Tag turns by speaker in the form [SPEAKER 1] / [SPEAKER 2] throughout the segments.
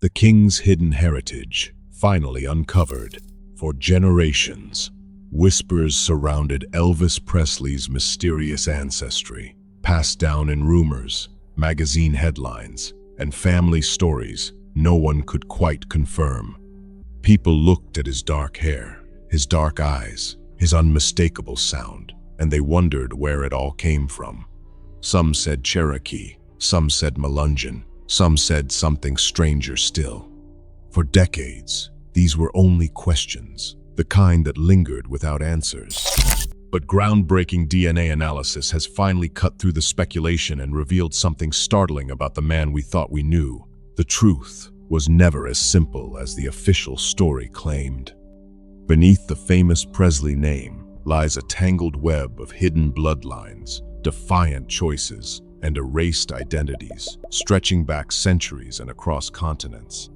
[SPEAKER 1] The king's hidden heritage, finally uncovered. For generations, whispers surrounded Elvis Presley's mysterious ancestry, passed down in rumors, magazine headlines, and family stories no one could quite confirm. People looked at his dark hair, his dark eyes, his unmistakable sound, and they wondered where it all came from. Some said Cherokee, some said Melungeon, some said something stranger still. For decades, these were only questions, the kind that lingered without answers. But groundbreaking DNA analysis has finally cut through the speculation and revealed something startling about the man we thought we knew. The truth was never as simple as the official story claimed. Beneath the famous Presley name lies a tangled web of hidden bloodlines, defiant choices, and erased identities, stretching back centuries and across continents.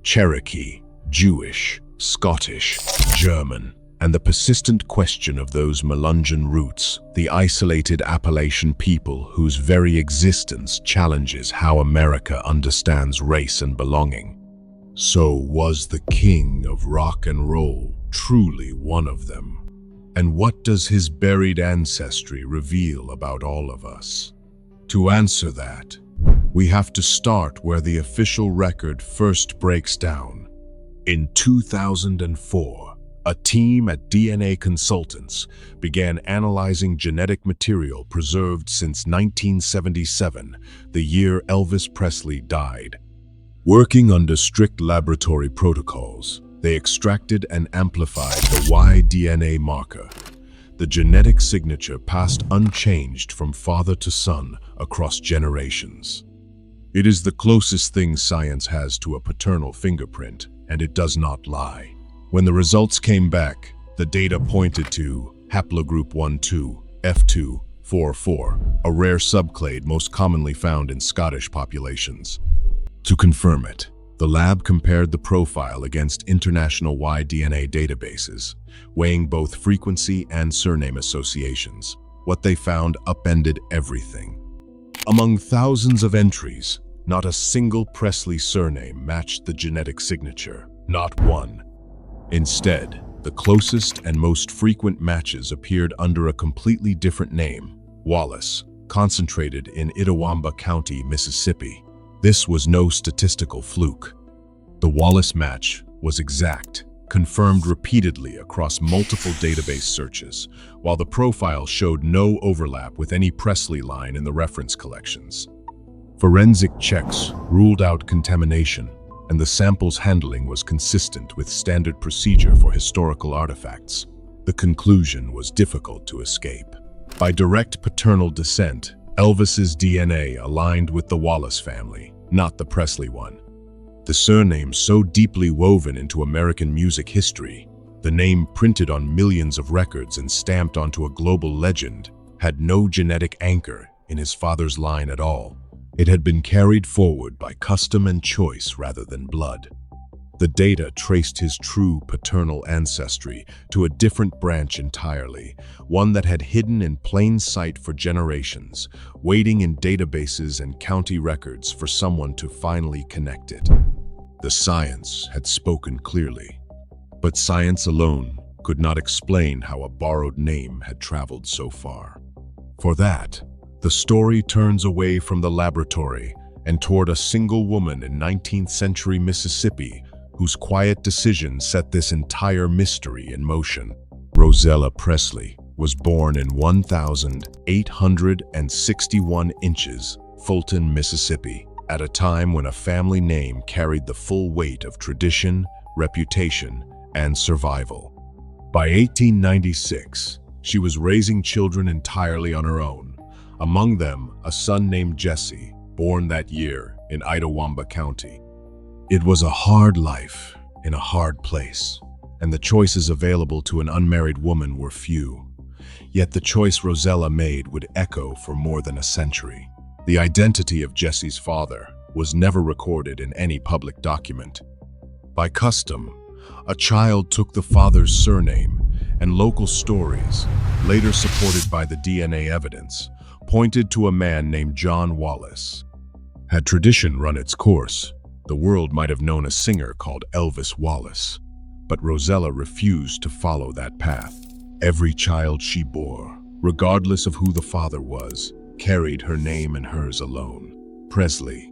[SPEAKER 1] Cherokee, Jewish, Scottish, German, and the persistent question of those Melungeon roots, the isolated Appalachian people whose very existence challenges how America understands race and belonging. So was the king of rock and roll truly one of them? And what does his buried ancestry reveal about all of us? To answer that, we have to start where the official record first breaks down. In 2004, a team at DNA Consultants began analyzing genetic material preserved since 1977, the year Elvis Presley died. Working under strict laboratory protocols, they extracted and amplified the Y-DNA marker, the genetic signature passed unchanged from father to son across generations. It is the closest thing science has to a paternal fingerprint, and it does not lie. When the results came back, the data pointed to haplogroup 12, F244, a rare subclade most commonly found in Scottish populations. To confirm it, the lab compared the profile against international Y-DNA databases, weighing both frequency and surname associations. What they found upended everything. Among thousands of entries, not a single Presley surname matched the genetic signature, not one. Instead, the closest and most frequent matches appeared under a completely different name, Wallace, concentrated in Itawamba County, Mississippi. This was no statistical fluke. The Wallace match was exact, confirmed repeatedly across multiple database searches, while the profile showed no overlap with any Presley line in the reference collections. Forensic checks ruled out contamination, and the sample's handling was consistent with standard procedure for historical artifacts. The conclusion was difficult to escape. By direct paternal descent, Elvis's DNA aligned with the Wallace family, not the Presley one. The surname so deeply woven into American music history, the name printed on millions of records and stamped onto a global legend, had no genetic anchor in his father's line at all. It had been carried forward by custom and choice rather than blood. The data traced his true paternal ancestry to a different branch entirely, one that had hidden in plain sight for generations, waiting in databases and county records for someone to finally connect it. The science had spoken clearly, but science alone could not explain how a borrowed name had traveled so far. For that, the story turns away from the laboratory and toward a single woman in 19th century Mississippi whose quiet decision set this entire mystery in motion. Rosella Presley was born in 1,861 inches, Fulton, Mississippi, at a time when a family name carried the full weight of tradition, reputation, and survival. By 1896, she was raising children entirely on her own. Among them, a son named Jesse, born that year in Itawamba County. It was a hard life in a hard place, and the choices available to an unmarried woman were few. Yet the choice Rosella made would echo for more than a century. The identity of Jesse's father was never recorded in any public document. By custom, a child took the father's surname, and local stories, later supported by the DNA evidence, pointed to a man named John Wallace. Had tradition run its course, The world might have known a singer called Elvis Wallace, but Rosella refused to follow that path. Every child she bore, regardless of who the father was, carried her name and hers alone: Presley.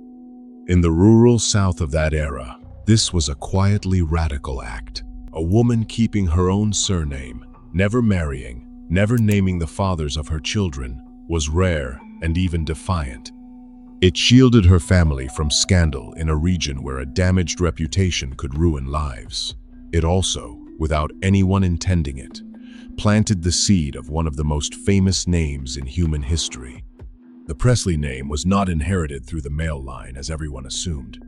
[SPEAKER 1] In the rural South of that era, this was a quietly radical act. A woman keeping her own surname, never marrying, never naming the fathers of her children, was rare and even defiant. It shielded her family from scandal in a region where a damaged reputation could ruin lives. It also, without anyone intending it, planted the seed of one of the most famous names in human history. The Presley name was not inherited through the male line as everyone assumed.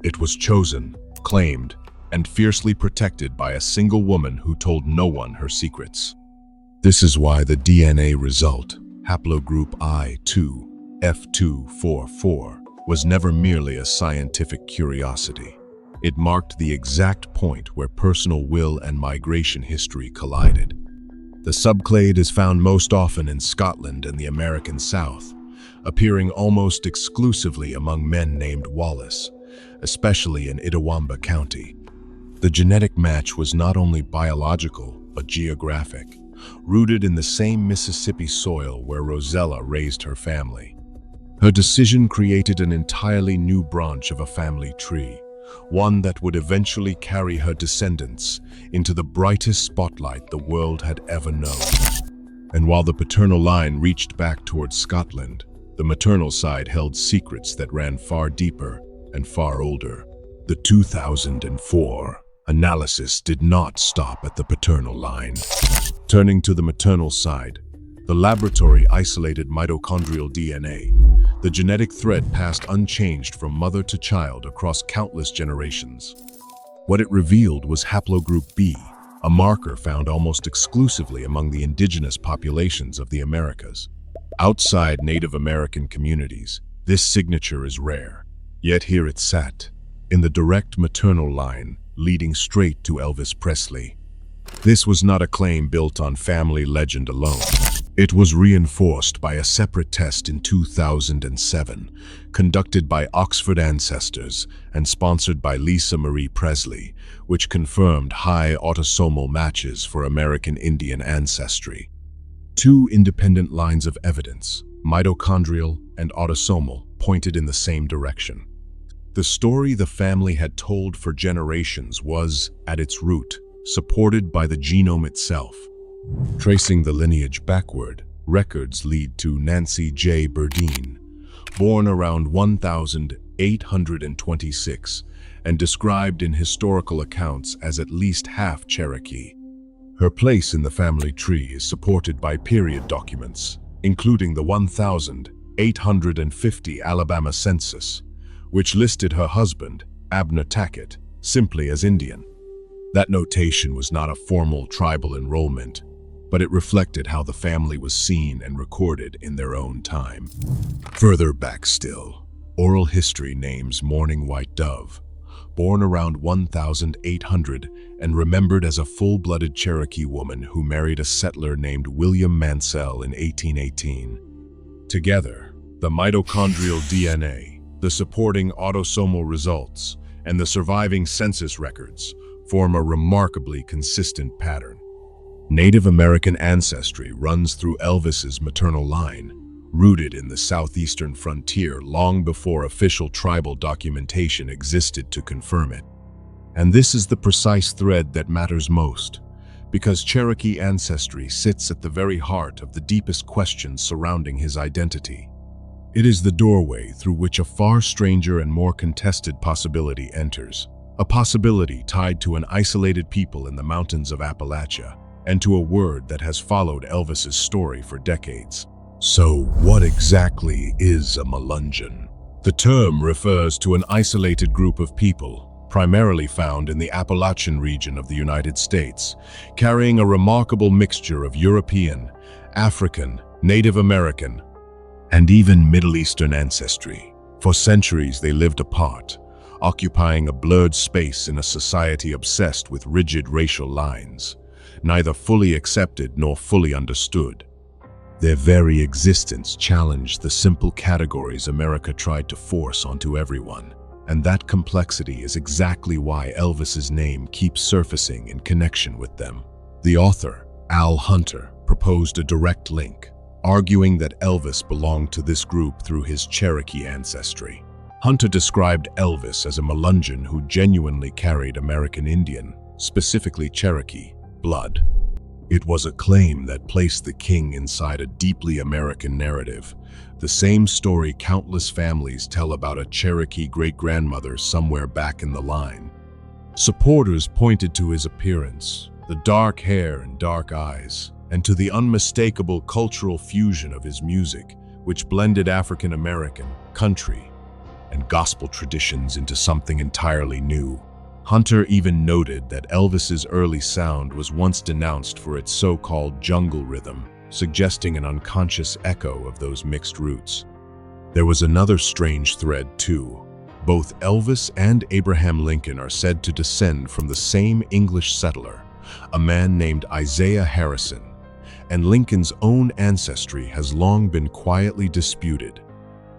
[SPEAKER 1] It was chosen, claimed, and fiercely protected by a single woman who told no one her secrets. This is why the DNA result, haplogroup I2, F244, was never merely a scientific curiosity. It marked the exact point where personal will and migration history collided. The subclade is found most often in Scotland and the American South, appearing almost exclusively among men named Wallace, especially in Itawamba County. The genetic match was not only biological, but geographic, rooted in the same Mississippi soil where Rosella raised her family. Her decision created an entirely new branch of a family tree, one that would eventually carry her descendants into the brightest spotlight the world had ever known. And while the paternal line reached back towards Scotland, the maternal side held secrets that ran far deeper and far older. The 2004 analysis did not stop at the paternal line. Turning to the maternal side, the laboratory isolated mitochondrial DNA, the genetic thread passed unchanged from mother to child across countless generations. What it revealed was haplogroup B, a marker found almost exclusively among the indigenous populations of the Americas. Outside Native American communities, this signature is rare, yet here it sat, in the direct maternal line leading straight to Elvis Presley. This was not a claim built on family legend alone. It was reinforced by a separate test in 2007, conducted by Oxford Ancestors and sponsored by Lisa Marie Presley, which confirmed high autosomal matches for American Indian ancestry. Two independent lines of evidence, mitochondrial and autosomal, pointed in the same direction. The story the family had told for generations was, at its root, supported by the genome itself. Tracing the lineage backward, records lead to Nancy J. Burdine, born around 1826 and described in historical accounts as at least half Cherokee. Her place in the family tree is supported by period documents, including the 1850 Alabama census, which listed her husband, Abner Tackett, simply as Indian. That notation was not a formal tribal enrollment, but it reflected how the family was seen and recorded in their own time. Further back still, oral history names Mourning White Dove, born around 1800 and remembered as a full-blooded Cherokee woman who married a settler named William Mansell in 1818. Together, the mitochondrial DNA, the supporting autosomal results, and the surviving census records form a remarkably consistent pattern. Native American ancestry runs through Elvis's maternal line, rooted in the southeastern frontier long before official tribal documentation existed to confirm it. And this is the precise thread that matters most, because Cherokee ancestry sits at the very heart of the deepest questions surrounding his identity. It is the doorway through which a far stranger and more contested possibility enters, a possibility tied to an isolated people in the mountains of Appalachia, and to a word that has followed Elvis's story for decades. So, what exactly is a Melungeon? The term refers to an isolated group of people, primarily found in the Appalachian region of the United States, carrying a remarkable mixture of European, African, Native American, and even Middle Eastern ancestry. For centuries they lived apart, occupying a blurred space in a society obsessed with rigid racial lines, neither fully accepted nor fully understood. Their very existence challenged the simple categories America tried to force onto everyone. And that complexity is exactly why Elvis's name keeps surfacing in connection with them. The author, Al Hunter, proposed a direct link, arguing that Elvis belonged to this group through his Cherokee ancestry. Hunter described Elvis as a Melungeon who genuinely carried American Indian, specifically Cherokee, blood. It was a claim that placed the king inside a deeply American narrative, the same story countless families tell about a Cherokee great-grandmother somewhere back in the line. Supporters pointed to his appearance, the dark hair and dark eyes, and to the unmistakable cultural fusion of his music, which blended African American, country, and gospel traditions into something entirely new. Hunter even noted that Elvis's early sound was once denounced for its so-called jungle rhythm, suggesting an unconscious echo of those mixed roots. There was another strange thread, too. Both Elvis and Abraham Lincoln are said to descend from the same English settler, a man named Isaiah Harrison, and Lincoln's own ancestry has long been quietly disputed.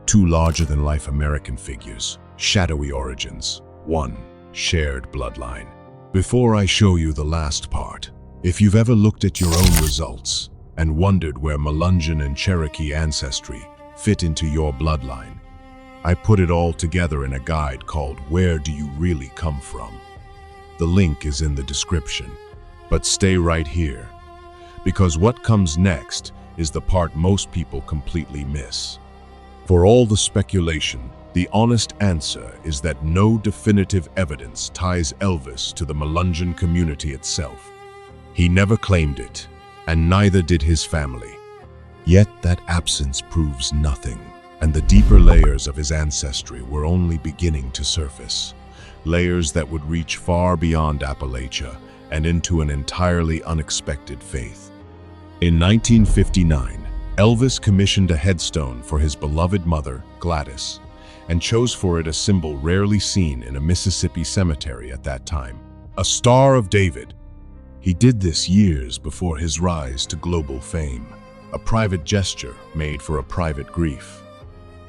[SPEAKER 1] Two larger-than-life American figures, shadowy origins, one shared bloodline. Before I show you the last part, if you've ever looked at your own results and wondered where Melungeon and Cherokee ancestry fit into your bloodline, I put it all together in a guide called Where Do You Really Come From? The link is in the description. But stay right here, because what comes next is the part most people completely miss. For all the speculation, the honest answer is that no definitive evidence ties Elvis to the Melungeon community itself. He never claimed it, and neither did his family. Yet that absence proves nothing, and the deeper layers of his ancestry were only beginning to surface. Layers that would reach far beyond Appalachia and into an entirely unexpected faith. In 1959, Elvis commissioned a headstone for his beloved mother, Gladys, and chose for it a symbol rarely seen in a Mississippi cemetery at that time, a Star of David. He did this years before his rise to global fame, a private gesture made for a private grief.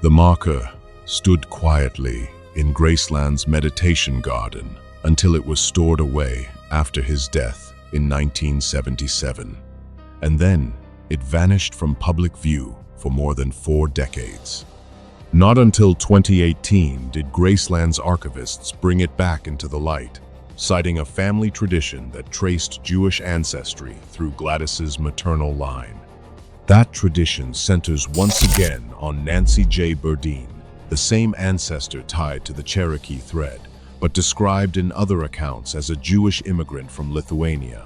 [SPEAKER 1] The marker stood quietly in Graceland's meditation garden until it was stored away after his death in 1977. And then it vanished from public view for more than 4 decades. Not until 2018 did Graceland's archivists bring it back into the light, citing a family tradition that traced Jewish ancestry through Gladys's maternal line. That tradition centers once again on Nancy Burdine, the same ancestor tied to the Cherokee thread, but described in other accounts as a Jewish immigrant from Lithuania.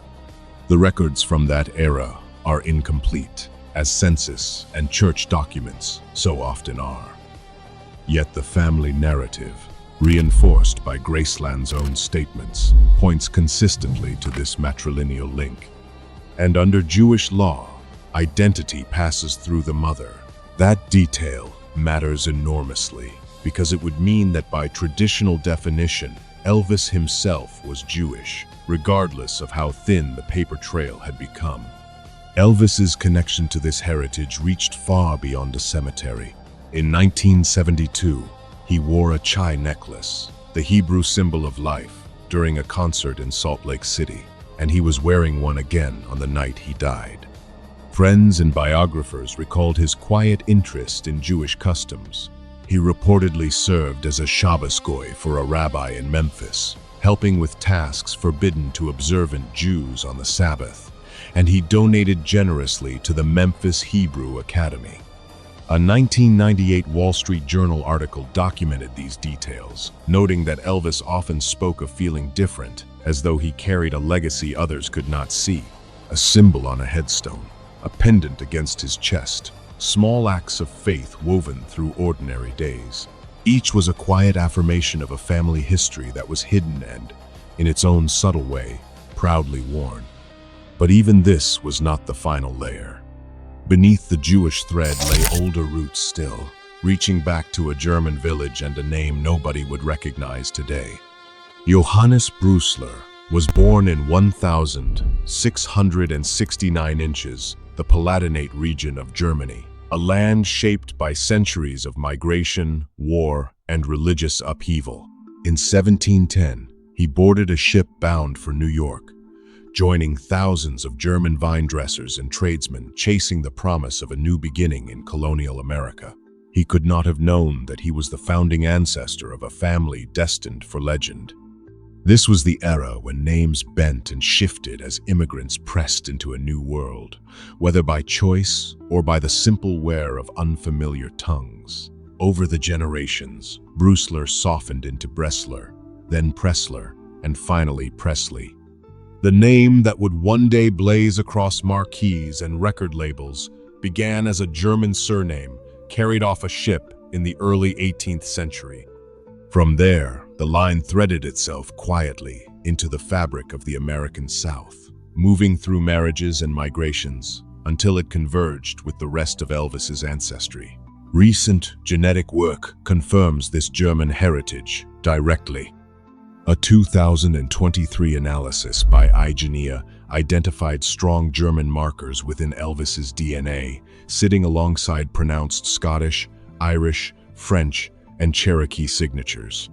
[SPEAKER 1] The records from that era are incomplete, as census and church documents so often are. Yet the family narrative, reinforced by Graceland's own statements, points consistently to this matrilineal link. And under Jewish law, identity passes through the mother. That detail matters enormously, because it would mean that by traditional definition, Elvis himself was Jewish, regardless of how thin the paper trail had become. Elvis's connection to this heritage reached far beyond a cemetery. In 1972, he wore a chai necklace, the Hebrew symbol of life, during a concert in Salt Lake City, and he was wearing one again on the night he died. Friends and biographers recalled his quiet interest in Jewish customs. He reportedly served as a Shabbos goy for a rabbi in Memphis, helping with tasks forbidden to observant Jews on the Sabbath, and he donated generously to the Memphis Hebrew Academy. A 1998 Wall Street Journal article documented these details, noting that Elvis often spoke of feeling different, as though he carried a legacy others could not see, a symbol on a headstone, a pendant against his chest, small acts of faith woven through ordinary days. Each was a quiet affirmation of a family history that was hidden and, in its own subtle way, proudly worn. But even this was not the final layer. Beneath the Jewish thread lay older roots still, reaching back to a German village and a name nobody would recognize today. Johannes Brusler was born in 1,669 inches, the Palatinate region of Germany, a land shaped by centuries of migration, war, and religious upheaval. In 1710, he boarded a ship bound for New York, joining thousands of German vine dressers and tradesmen chasing the promise of a new beginning in colonial America. He could not have known that he was the founding ancestor of a family destined for legend. This was the era when names bent and shifted as immigrants pressed into a new world, whether by choice or by the simple wear of unfamiliar tongues. Over the generations, Brusler softened into Bressler, then Pressler, and finally Presley. The name that would one day blaze across marquees and record labels began as a German surname carried off a ship in the early 18th century. From there, the line threaded itself quietly into the fabric of the American South, moving through marriages and migrations until it converged with the rest of Elvis's ancestry. Recent genetic work confirms this German heritage directly. A 2023 analysis by iGenea identified strong German markers within Elvis's DNA, sitting alongside pronounced Scottish, Irish, French, and Cherokee signatures.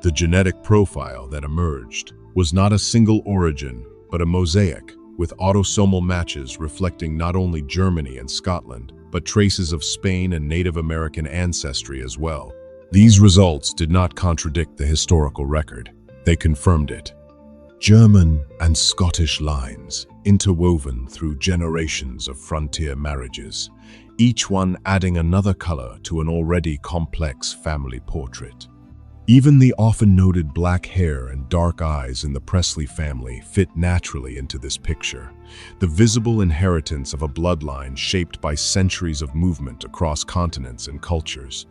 [SPEAKER 1] The genetic profile that emerged was not a single origin, but a mosaic, with autosomal matches reflecting not only Germany and Scotland, but traces of Spain and Native American ancestry as well. These results did not contradict the historical record. They confirmed it. German and Scottish lines, interwoven through generations of frontier marriages, each one adding another color to an already complex family portrait. Even the often noted black hair and dark eyes in the Presley family fit naturally into this picture, the visible inheritance of a bloodline shaped by centuries of movement across continents and cultures.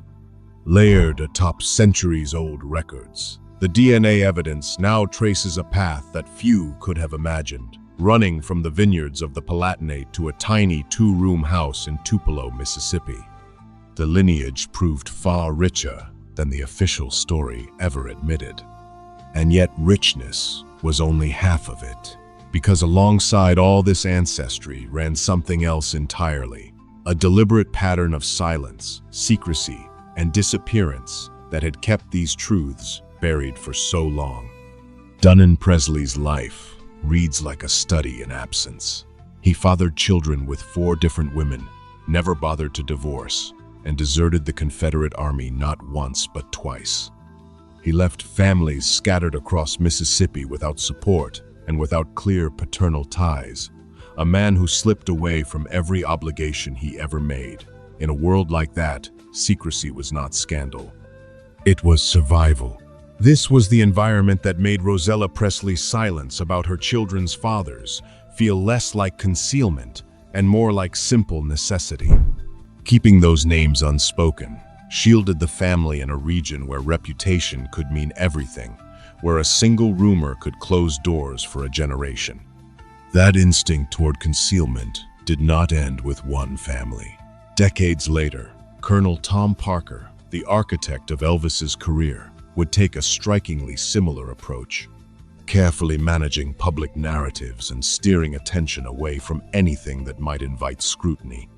[SPEAKER 1] Layered atop centuries-old records, the DNA evidence now traces a path that few could have imagined, running from the vineyards of the Palatinate to a tiny two-room house in Tupelo, Mississippi. The lineage proved far richer than the official story ever admitted. And yet richness was only half of it, because alongside all this ancestry ran something else entirely, a deliberate pattern of silence, secrecy, and disappearance that had kept these truths buried for so long. Dunnan Presley's life reads like a study in absence. He fathered children with 4 different women, never bothered to divorce, and deserted the Confederate Army not once but twice. He left families scattered across Mississippi without support and without clear paternal ties, a man who slipped away from every obligation he ever made. In a world like that, secrecy was not scandal. It was survival. This was the environment that made Rosella Presley's silence about her children's fathers feel less like concealment and more like simple necessity. Keeping those names unspoken shielded the family in a region where reputation could mean everything, where a single rumor could close doors for a generation. That instinct toward concealment did not end with one family. Decades later, Colonel Tom Parker, the architect of Elvis's career, would take a strikingly similar approach, carefully managing public narratives and steering attention away from anything that might invite scrutiny.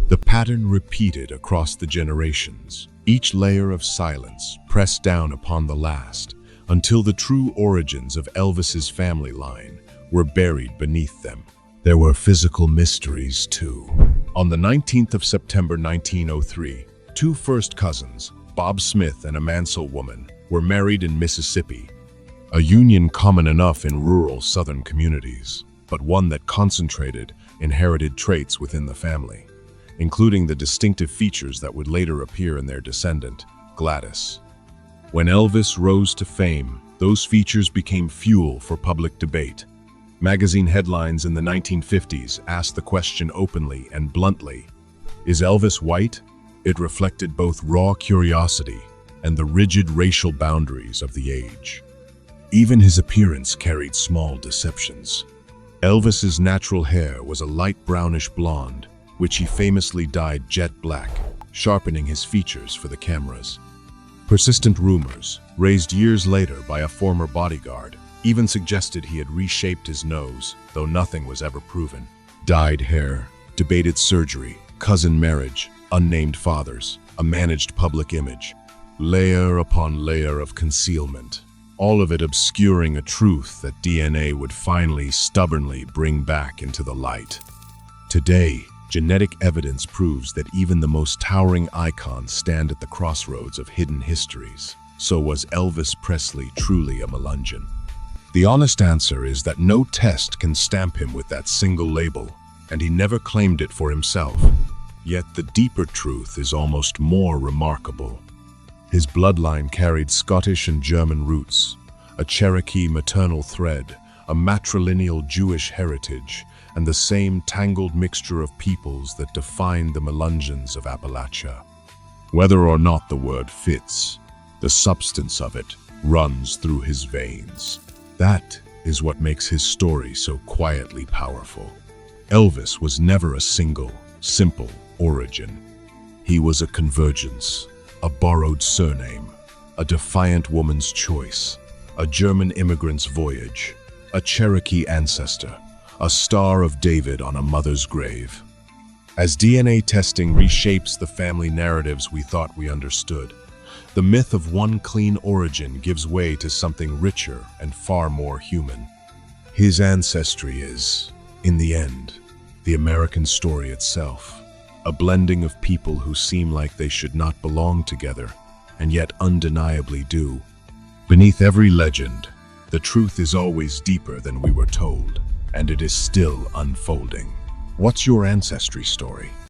[SPEAKER 1] The pattern repeated across the generations, each layer of silence pressed down upon the last, until the true origins of Elvis's family line were buried beneath them. There were physical mysteries too. On the 19th of September 1903, 2 first cousins, Bob Smith and a Mansell woman, were married in Mississippi, a union common enough in rural Southern communities, but one that concentrated inherited traits within the family, including the distinctive features that would later appear in their descendant, Gladys. When Elvis rose to fame, those features became fuel for public debate. Magazine headlines in the 1950s asked the question openly and bluntly, "Is Elvis white?" It reflected both raw curiosity and the rigid racial boundaries of the age. Even his appearance carried small deceptions. Elvis's natural hair was a light brownish blonde, which he famously dyed jet black, sharpening his features for the cameras. Persistent rumors, raised years later by a former bodyguard, even suggested he had reshaped his nose, though nothing was ever proven. Dyed hair, debated surgery, cousin marriage, unnamed fathers, a managed public image, layer upon layer of concealment, all of it obscuring a truth that DNA would finally stubbornly bring back into the light. Today, genetic evidence proves that even the most towering icons stand at the crossroads of hidden histories. So was Elvis Presley truly a Melungeon? The honest answer is that no test can stamp him with that single label, and he never claimed it for himself. Yet the deeper truth is almost more remarkable. His bloodline carried Scottish and German roots, a Cherokee maternal thread, a matrilineal Jewish heritage, and the same tangled mixture of peoples that defined the Melungeons of Appalachia. Whether or not the word fits, the substance of it runs through his veins. That is what makes his story so quietly powerful. Elvis was never a single, simple origin. He was a convergence, a borrowed surname, a defiant woman's choice, a German immigrant's voyage, a Cherokee ancestor, a Star of David on a mother's grave. As DNA testing reshapes the family narratives we thought we understood, the myth of one clean origin gives way to something richer and far more human. His ancestry is, in the end, the American story itself, a blending of people who seem like they should not belong together, and yet undeniably do. Beneath every legend, the truth is always deeper than we were told, and it is still unfolding. What's your ancestry story?